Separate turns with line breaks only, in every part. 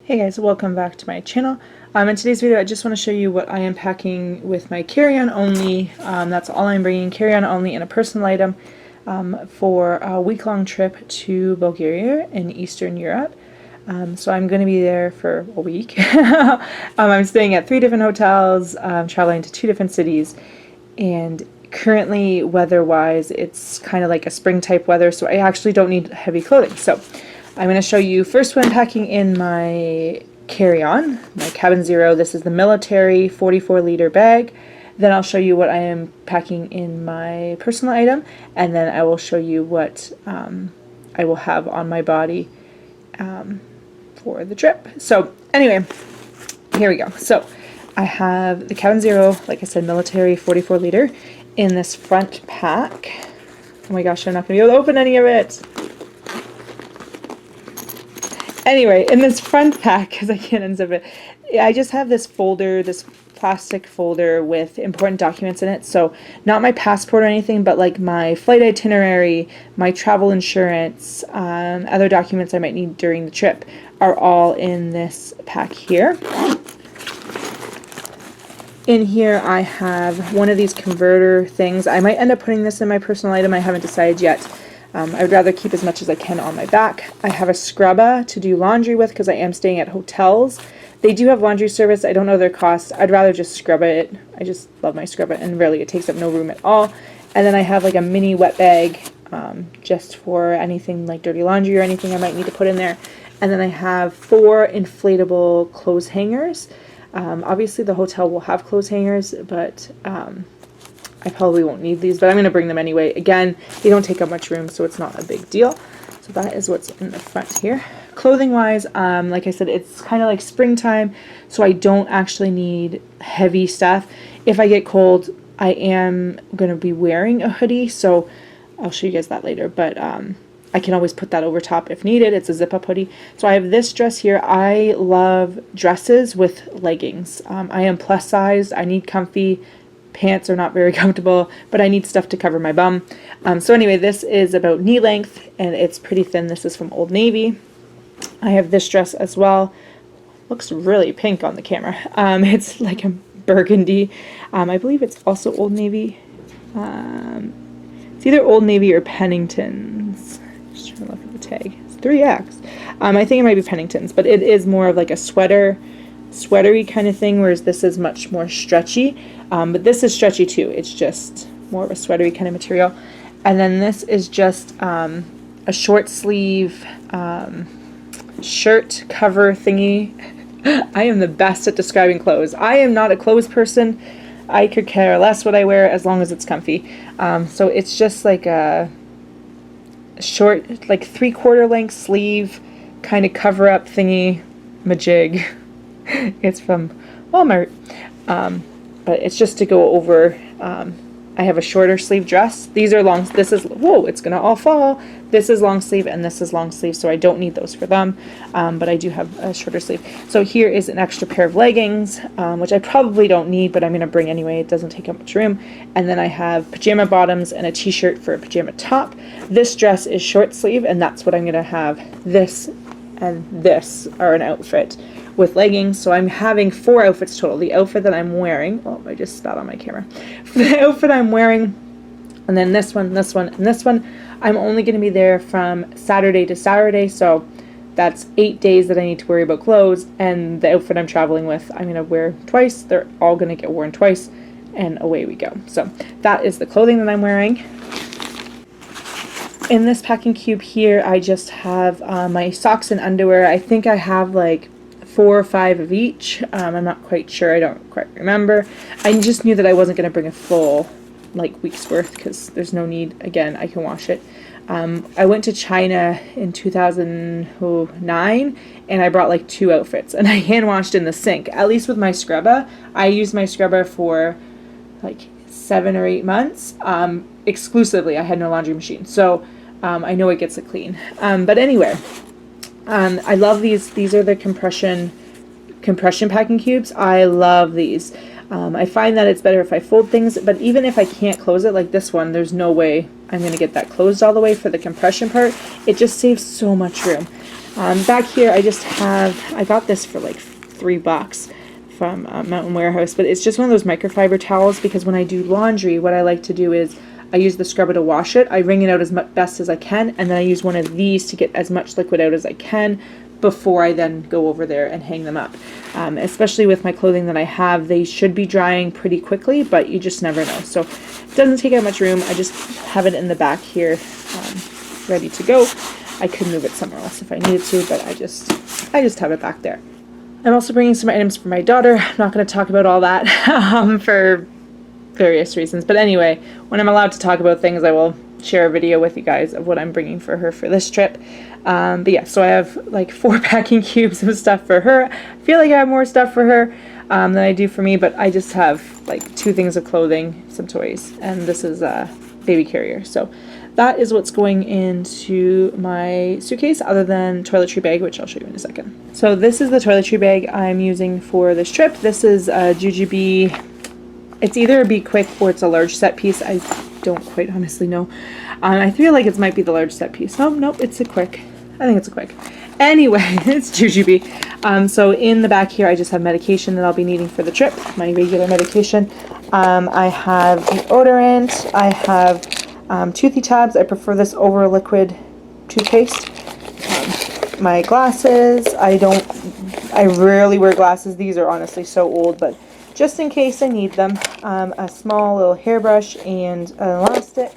Hey guys, welcome back to my channel. In today's video I just want to show you what I am packing with my carry-on only. That's all I'm bringing, carry-on only and a personal item for a week-long trip to Bulgaria in Eastern Europe. So I'm going to be there for a week. I'm staying at 3 different hotels, traveling to 2 different cities, and currently weather-wise it's kind of like a spring type weather, so I actually don't need heavy clothing. So I'm going to show you first what I'm packing in my carry-on, my Cabin Zero. This is the military 44-liter bag. Then I'll show you what I am packing in my personal item, and then I will show you what I will have on my body for the trip. So anyway, here we go. So I have the Cabin Zero, like I said, military 44-liter in this front pack. Oh my gosh, I'm not going to be able to open any of it. Anyway, in this front pack, because I can't unzip it, I just have this folder, this plastic folder with important documents in it. So not my passport or anything, but like my flight itinerary, my travel insurance, other documents I might need during the trip are all in this pack here. In here I have one of these converter things. I might end up putting this in my personal item. I haven't decided yet. I would rather keep as much as I can on my back. I have a scrubber to do laundry with because I am staying at hotels. They do have laundry service. I don't know their cost. I'd rather just scrub it. I just love my scrubber, and really it takes up no room at all. And then I have like a mini wet bag just for anything like dirty laundry or anything I might need to put in there. And then I have 4 inflatable clothes hangers. Obviously the hotel will have clothes hangers, but I probably won't need these, but I'm going to bring them anyway. Again, they don't take up much room, so it's not a big deal. So that is what's in the front here. Clothing wise, like I said, it's kind of like springtime, so I don't actually need heavy stuff. If I get cold, I am going to be wearing a hoodie, so I'll show you guys that later, but I can always put that over top if needed. It's a zip-up hoodie. So I have this dress here. I love dresses with leggings. I am plus sized. I need comfy. Pants are not very comfortable, but I need stuff to cover my bum. So anyway, this is about knee length, and it's pretty thin. This is from Old Navy. I have this dress as well. Looks really pink on the camera. It's like a burgundy. I believe it's also Old Navy. It's either Old Navy or Pennington's. Just trying to look at the tag. It's 3X. I think it might be Pennington's, but it is more of like a sweatery kind of thing, whereas this is much more stretchy. But this is stretchy too. It's just more of a sweatery kind of material. And then this is just a short sleeve shirt cover thingy. I am the best at describing clothes. I am not a clothes person. I could care less what I wear as long as it's comfy. So it's just like a short, like 3/4 length sleeve kind of cover up thingy majig. It's from Walmart. But it's just to go over. I have a shorter sleeve dress. These are long. This is, whoa, it's gonna all fall. This is long sleeve and this is long sleeve, so I don't need those for them. But I do have a shorter sleeve. So here is an extra pair of leggings, which I probably don't need, but I'm gonna bring anyway. It doesn't take up much room. And then I have pajama bottoms and a t-shirt for a pajama top. This dress is short sleeve, and that's what I'm gonna have. This and this are an outfit with leggings, so I'm having 4 outfits total. The outfit that I'm wearing, oh, I just spat on my camera. The outfit I'm wearing, and then this one, this one, and this one. I'm only going to be there from Saturday to Saturday, so that's 8 days that I need to worry about clothes, and the outfit I'm traveling with, I'm going to wear twice. They're all going to get worn twice, and away we go. So that is the clothing that I'm wearing. In this packing cube here, I just have my socks and underwear. I think I have like 4 or 5 of each. I'm not quite sure. I don't quite remember. I just knew that I wasn't going to bring a full like week's worth because there's no need. Again, I can wash it. I went to China in 2009 and I brought like 2 outfits and I hand washed in the sink. At least with my scrubber. I used my scrubber for like 7 or 8 months exclusively. I had no laundry machine, so I know it gets it clean. But anyway, I love these. These are the compression packing cubes. I love these. I find that it's better if I fold things, but even if I can't close it like this one, there's no way I'm going to get that closed all the way for the compression part. It just saves so much room. Back here I just have, I got this for like $3 from Mountain Warehouse, but it's just one of those microfiber towels, because when I do laundry, what I like to do is I use the scrubber to wash it. I wring it out as best as I can, and then I use one of these to get as much liquid out as I can before I then go over there and hang them up. Especially with my clothing that I have, they should be drying pretty quickly, but you just never know. So it doesn't take up much room. I just have it in the back here, ready to go. I could move it somewhere else if I needed to, but I just have it back there. I'm also bringing some items for my daughter. I'm not going to talk about all that for various reasons. But anyway, when I'm allowed to talk about things, I will share a video with you guys of what I'm bringing for her for this trip. But yeah, so I have like 4 packing cubes of stuff for her. I feel like I have more stuff for her than I do for me, but I just have like 2 things of clothing, some toys, and this is a baby carrier. So that is what's going into my suitcase, other than toiletry bag, which I'll show you in a second. So this is the toiletry bag I'm using for this trip. This is a Jujube. It's either a Be Quick or it's a large set piece. I don't quite honestly know. I feel like it might be the large set piece. Oh, nope, it's a Quick. I think it's a Quick. Anyway, it's Jujube. So in the back here, I just have medication that I'll be needing for the trip, my regular medication. I have deodorant. I have toothy tabs. I prefer this over liquid toothpaste. My glasses. I rarely wear glasses. These are honestly so old, but just in case I need them. A small little hairbrush and an elastic.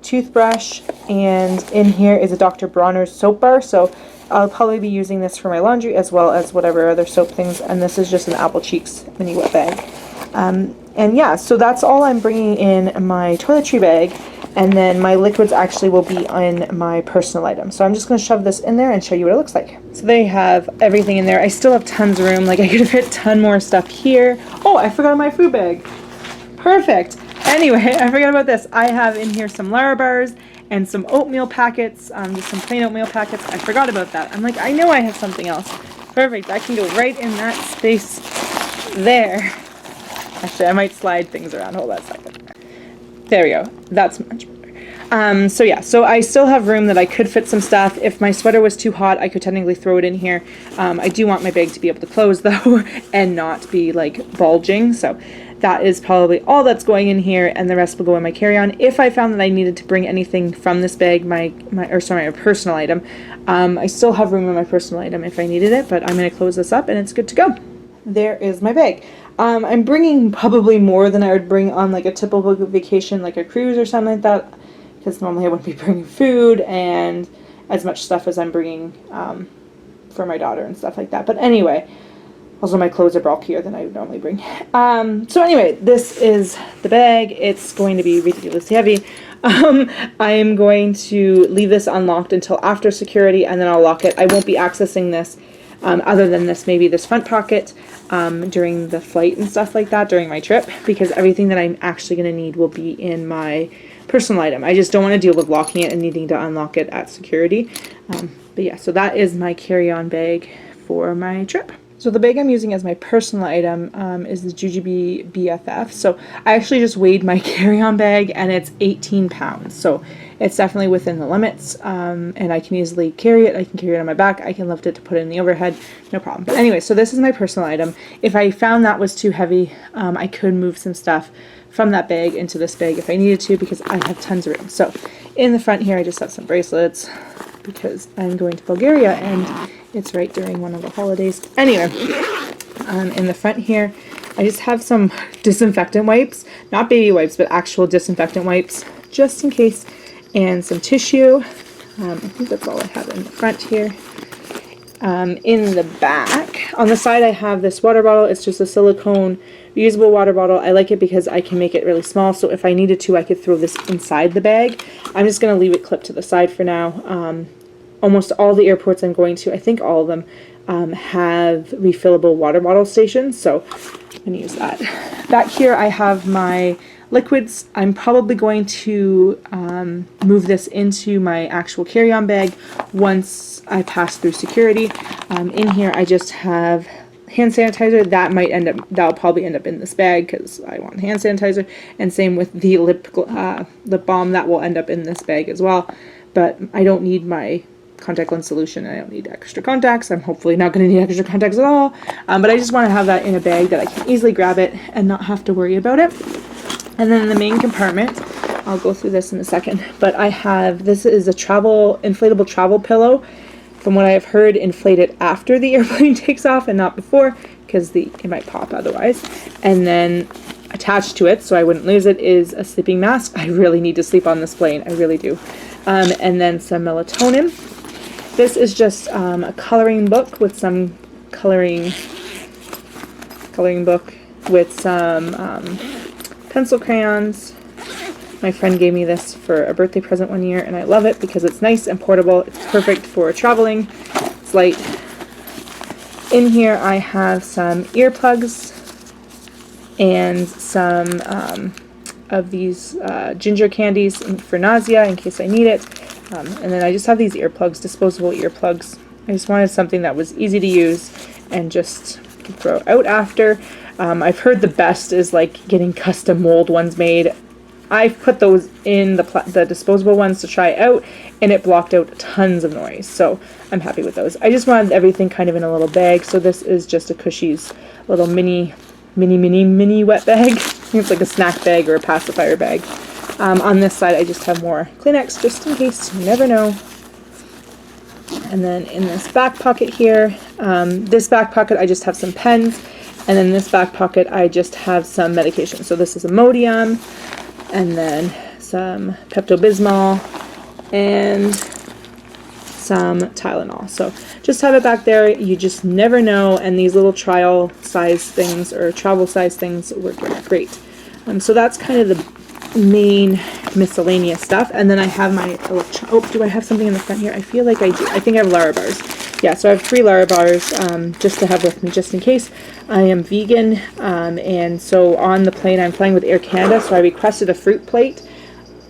Toothbrush, and in here is a Dr. Bronner's soap bar, so I'll probably be using this for my laundry as well as whatever other soap things, and this is just an Apple Cheeks mini wet bag. And yeah, so that's all I'm bringing in my toiletry bag, and then my liquids actually will be in my personal items. So I'm just going to shove this in there and show you what it looks like. So they have everything in there. I still have tons of room, like I could fit a ton more stuff here. Oh, I forgot my food bag. Perfect. Anyway, I forgot about this. I have in here some Lara bars and some oatmeal packets, just some plain oatmeal packets. I forgot about that. I'm like, I know I have something else. Perfect. That can go right in that space there. Actually, I might slide things around. Hold on a second. There we go. That's much better. So yeah, so I still have room that I could fit some stuff. If my sweater was too hot, I could technically throw it in here. I do want my bag to be able to close though and not be like bulging. So that is probably all that's going in here, and the rest will go in my carry-on. If I found that I needed to bring anything from this bag, my personal item, I still have room in my personal item if I needed it, but I'm going to close this up and it's good to go. There is my bag. I'm bringing probably more than I would bring on like a typical vacation, like a cruise or something like that, because normally I wouldn't be bringing food and as much stuff as I'm bringing for my daughter and stuff like that. But anyway, also my clothes are bulkier than I would normally bring. So anyway, this is the bag. It's going to be ridiculously heavy. I am going to leave this unlocked until after security, and then I'll lock it. I won't be accessing this other than this, maybe this front pocket during the flight and stuff like that during my trip, because everything that I'm actually going to need will be in my personal item. I just don't want to deal with locking it and needing to unlock it at security. But yeah, so that is my carry-on bag for my trip. So the bag I'm using as my personal item is the Jujube BFF. So I actually just weighed my carry-on bag and it's 18 pounds. So it's definitely within the limits, and I can easily carry it. I can carry it on my back. I can lift it to put it in the overhead. No problem. But anyway, so this is my personal item. If I found that was too heavy, I could move some stuff from that bag into this bag if I needed to, because I have tons of room. So in the front here, I just have some bracelets because I'm going to Bulgaria and it's right during one of the holidays. Anyway, in the front here, I just have some disinfectant wipes, not baby wipes, but actual disinfectant wipes, just in case, and some tissue. I think that's all I have in the front here. In the back, on the side, I have this water bottle. It's just a silicone reusable water bottle. I like it because I can make it really small, so if I needed to, I could throw this inside the bag. I'm just going to leave it clipped to the side for now. Almost all the airports I'm going to, I think all of them, have refillable water bottle stations, so I'm going to use that. Back here I have my liquids. I'm probably going to move this into my actual carry-on bag once I pass through security. In here I just have hand sanitizer. That'll probably end up in this bag because I want hand sanitizer, and same with the lip balm. That will end up in this bag as well, but I don't need my contact lens solution. I don't need extra contacts. I'm hopefully not going to need extra contacts at all. But I just want to have that in a bag that I can easily grab it and not have to worry about it. And then the main compartment, I'll go through this in a second, but I have, this is a inflatable travel pillow. From what I have heard, inflate it after the airplane takes off and not before, because it might pop otherwise. And then attached to it, so I wouldn't lose it, is a sleeping mask. I really need to sleep on this plane. I really do. And then some melatonin. This is just a coloring book with some coloring book with some pencil crayons. My friend gave me this for a birthday present one year, and I love it because it's nice and portable. It's perfect for traveling. It's light. In here I have some earplugs and some of these ginger candies for nausea in case I need it. And then I just have these earplugs, disposable earplugs. I just wanted something that was easy to use and just throw out after. I've heard the best is like getting custom mold ones made. I've put those in the disposable ones to try out, and it blocked out tons of noise, so I'm happy with those. I just wanted everything kind of in a little bag, so this is just a Cushy's little mini wet bag. I think it's like a snack bag or a pacifier bag. On this side I just have more Kleenex just in case, you never know. And then in this back pocket here, this back pocket I just have some pens. And then in this back pocket, I just have some medication. So this is Imodium, and then some Pepto-Bismol, and some Tylenol. So just have it back there. You just never know. And these little trial size things or travel size things work great. So that's kind of the main miscellaneous stuff. And then I have my, do I have something in the front here? I feel like I do. I think I have Larabars. Yeah, so I have 3 Larabars just to have with me just in case. I am vegan, and so on the plane I'm flying with Air Canada, so I requested a fruit plate.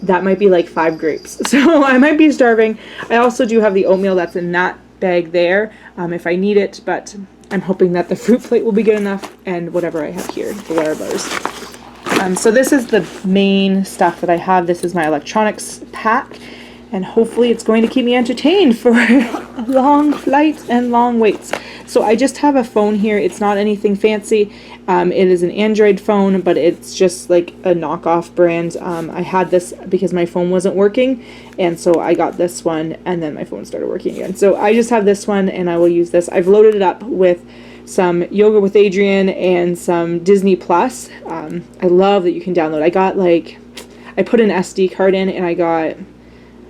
That might be like 5 grapes, so I might be starving. I also do have the oatmeal that's in that bag there if I need it, but I'm hoping that the fruit plate will be good enough, and whatever I have here, the Larabars. So this is the main stuff that I have. This is my electronics pack. And hopefully it's going to keep me entertained for long flights and long waits. So I just have a phone here. It's not anything fancy. It is an Android phone, but it's just like a knockoff brand. I had this because my phone wasn't working, and so I got this one, and then my phone started working again. So I just have this one, and I will use this. I've loaded it up with some Yoga with Adriene and some Disney Plus. I love that you can download. I put an SD card in, and I got,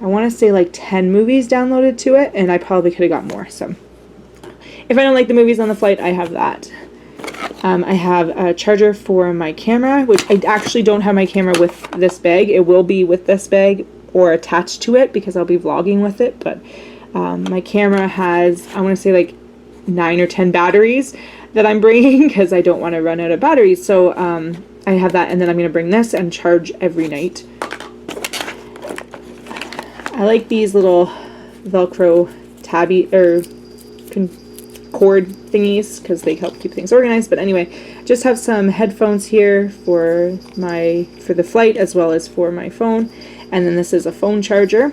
I want to say like 10 movies downloaded to it, and I probably could have got more. So if I don't like the movies on the flight, I have that. I have a charger for my camera, which I actually don't have my camera with this bag. It will be with this bag or attached to it because I'll be vlogging with it. But my camera has, I want to say like 9 or 10 batteries that I'm bringing because I don't want to run out of batteries. So I have that, and then I'm going to bring this and charge every night. I like these little Velcro tabby or cord thingies because they help keep things organized. But anyway, just have some headphones here for the flight as well as for my phone. And then this is a phone charger.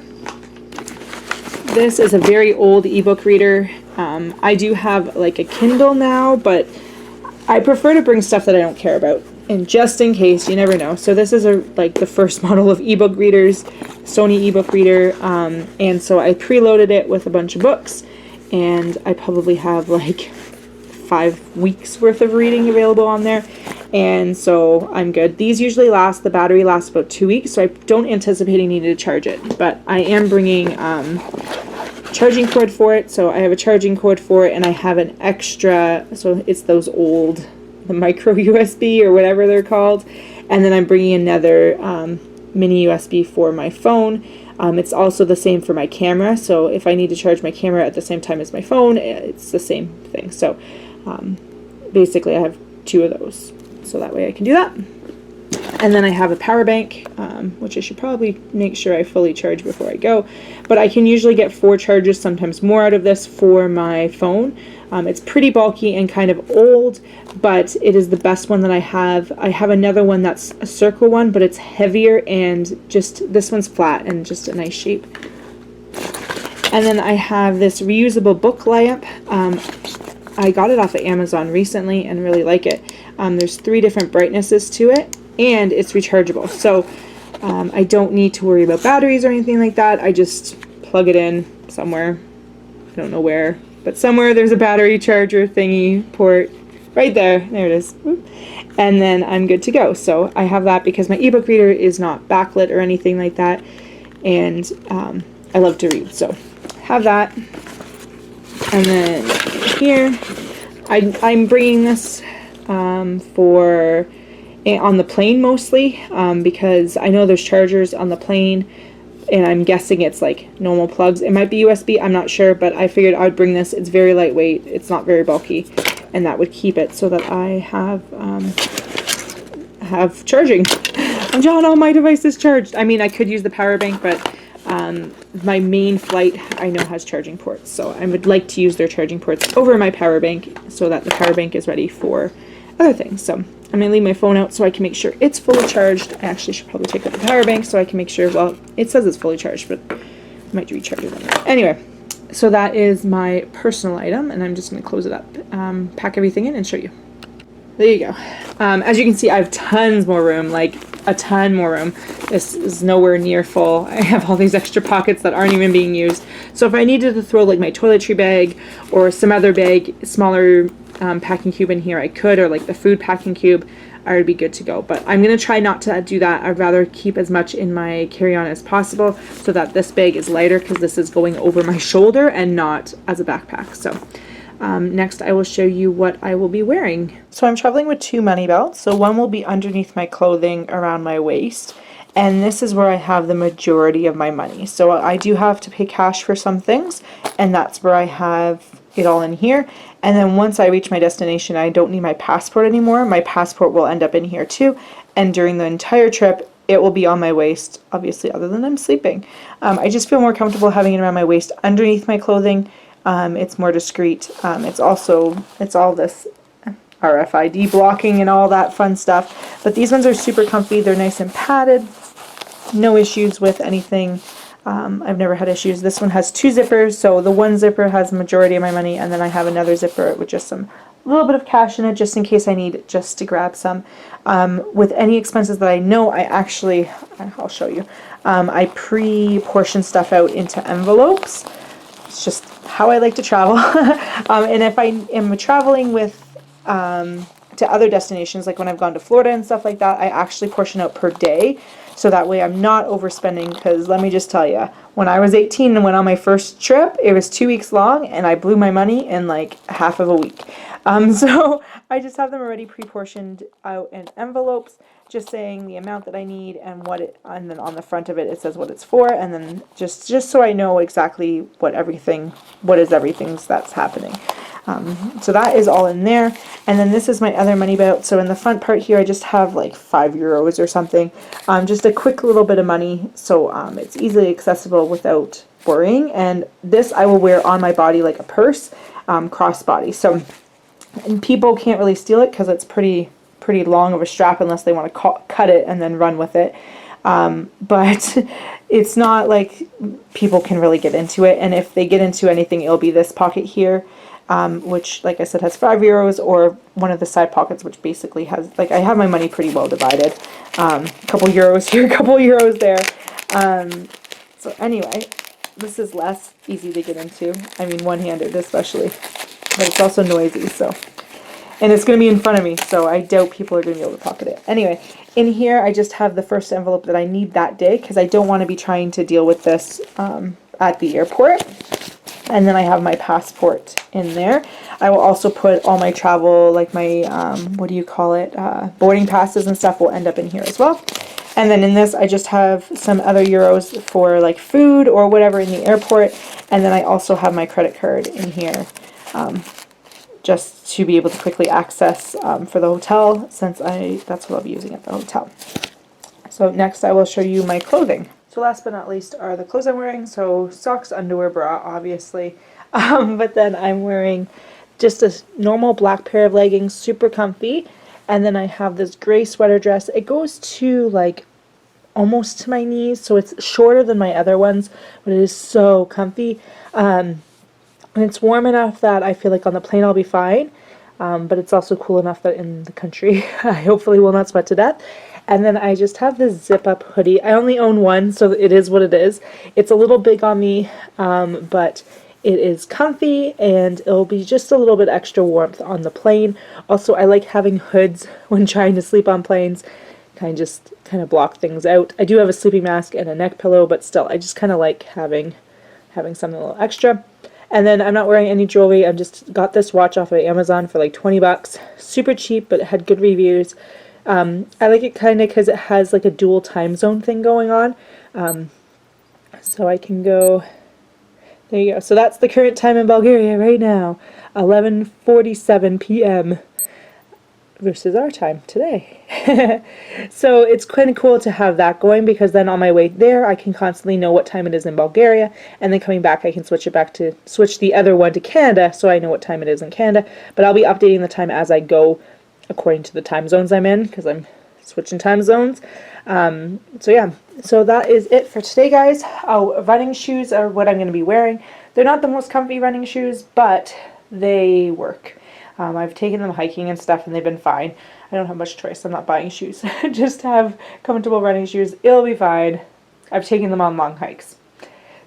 This is a very old ebook reader. I do have like a Kindle now, but I prefer to bring stuff that I don't care about. And just in case, you never know. So this is like the first model of ebook readers, Sony ebook reader. And so I preloaded it with a bunch of books. And I probably have like 5 weeks worth of reading available on there. And so I'm good. These usually the battery lasts about 2 weeks. So I don't anticipate needing to charge it. But I am bringing charging cord for it. So I have a charging cord for it, and I have an extra, so it's those old, the micro USB or whatever they're called. And then I'm bringing another mini USB for my phone. It's also the same for my camera, so if I need to charge my camera at the same time as my phone, it's the same thing. So basically I have 2 of those, so that way I can do that. And then I have a power bank, which I should probably make sure I fully charge before I go. But I can usually get 4 charges, sometimes more, out of this for my phone. It's pretty bulky and kind of old, but it is the best one that I have. I have another one that's a circle one, but it's heavier, and just this one's flat and just a nice shape. And then I have this reusable book lamp. I got it off of Amazon recently and really like it. There's 3 different brightnesses to it, and it's rechargeable. So I don't need to worry about batteries or anything like that. I just plug it in somewhere. I don't know where, but somewhere there's a battery charger thingy port right there. There it is. And then I'm good to go. So I have that because my ebook reader is not backlit or anything like that. And I love to read. So have that. And then here, I'm bringing this for on the plane mostly because I know there's chargers on the plane, and I'm guessing it's like normal plugs. It might be USB, I'm not sure, but I figured I would bring this. It's very lightweight, it's not very bulky, and that would keep it so that I have charging. I'm John, all my devices charged. I mean, I could use the power bank, but my main flight I know has charging ports, so I would like to use their charging ports over my power bank so that the power bank is ready for other things. So I'm going to leave my phone out so I can make sure it's fully charged. I actually should probably take out the power bank so I can make sure, well, it says it's fully charged, but I might recharge it. Anyway, so that is my personal item, and I'm just going to close it up, pack everything in, and show you. There you go. As you can see, I have tons more room, like a ton more room. This is nowhere near full. I have all these extra pockets that aren't even being used. So if I needed to throw like my toiletry bag or some other bag, smaller packing cube in here, I could, or like the food packing cube, I would be good to go. But I'm going to try not to do that. I'd rather keep as much in my carry-on as possible so that this bag is lighter, because this is going over my shoulder and not as a backpack. So next I will show you what I will be wearing. So I'm traveling with 2 money belts. So one will be underneath my clothing around my waist, and this is where I have the majority of my money. So I do have to pay cash for some things, and that's where I have it all in here. And then once I reach my destination, I don't need my passport anymore. My passport will end up in here too, and during the entire trip it will be on my waist, obviously, other than I'm sleeping. I just feel more comfortable having it around my waist underneath my clothing. It's more discreet. It's all this RFID blocking and all that fun stuff. But these ones are super comfy. They're nice and padded. No issues with anything. I've never had issues. This one has 2 zippers, so the one zipper has the majority of my money, and then I have another zipper with just a little bit of cash in it, just in case I need just to grab some. With any expenses that I know, I'll show you. I pre-portion stuff out into envelopes. It's just how I like to travel. And if I am traveling with to other destinations, like when I've gone to Florida and stuff like that, I actually portion out per day, so that way I'm not overspending. Because let me just tell you, when I was 18 and went on my first trip, it was 2 weeks long, and I blew my money in like half of a week. So I just have them already pre-portioned out in envelopes, just saying the amount that I need and and then on the front of it, it says what it's for, and then just so I know exactly what is everything that's happening. So that is all in there. And then this is my other money belt. So in the front part here, I just have like €5 or something. Just a quick little bit of money. So it's easily accessible without worrying. And this I will wear on my body like a purse, crossbody. So, and people can't really steal it because it's pretty long of a strap, unless they want to cut it and then run with it. But it's not like people can really get into it. And if they get into anything, it'll be this pocket here. Which, like I said, has €5, or one of the side pockets, which basically has, like, I have my money pretty well divided. A couple euros here, a couple euros there. So anyway, this is less easy to get into. I mean, one-handed especially, but it's also noisy. So, and it's going to be in front of me, so I doubt people are going to be able to pocket it. Anyway, in here I just have the first envelope that I need that day, because I don't want to be trying to deal with this at the airport. And then I have my passport in there. I will also put all my travel, like my, boarding passes and stuff will end up in here as well. And then in this, I just have some other euros for like food or whatever in the airport. And then I also have my credit card in here, just to be able to quickly access for the hotel, since that's what I'll be using at the hotel. So next I will show you my clothing. So last but not least are the clothes I'm wearing. So socks, underwear, bra, obviously. But then I'm wearing just a normal black pair of leggings, super comfy. And then I have this gray sweater dress. It goes to like almost to my knees, so it's shorter than my other ones, but it is so comfy. And it's warm enough that I feel like on the plane I'll be fine, but it's also cool enough that in the country I hopefully will not sweat to death. And then I just have this zip-up hoodie. I only own one, so it is what it is. It's a little big on me, but it is comfy, and it'll be just a little bit extra warmth on the plane. Also, I like having hoods when trying to sleep on planes. Kind of block things out. I do have a sleeping mask and a neck pillow, but still, I just kind of like having something a little extra. And then I'm not wearing any jewelry. I've just got this watch off of Amazon for like 20 bucks. Super cheap, but it had good reviews. I like it kind of because it has like a dual time zone thing going on. So I can go, there you go. So that's the current time in Bulgaria right now, 11:47 p.m. versus our time today. So it's kind of cool to have that going, because then on my way there I can constantly know what time it is in Bulgaria, and then coming back I can switch the other one to Canada, so I know what time it is in Canada. But I'll be updating the time as I go according to the time zones I'm in, because I'm switching time zones. So yeah, so that is it for today, guys. Running shoes are what I'm going to be wearing. They're not the most comfy running shoes, but they work. I've taken them hiking and stuff, and they've been fine. I don't have much choice. I'm not buying shoes. Just have comfortable running shoes. It'll be fine. I've taken them on long hikes.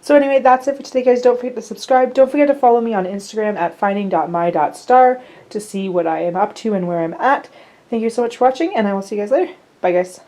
So anyway, that's it for today, guys. Don't forget to subscribe. Don't forget to follow me on Instagram at finding.my.star to see what I am up to and where I'm at. Thank you so much for watching, and I will see you guys later. Bye, guys.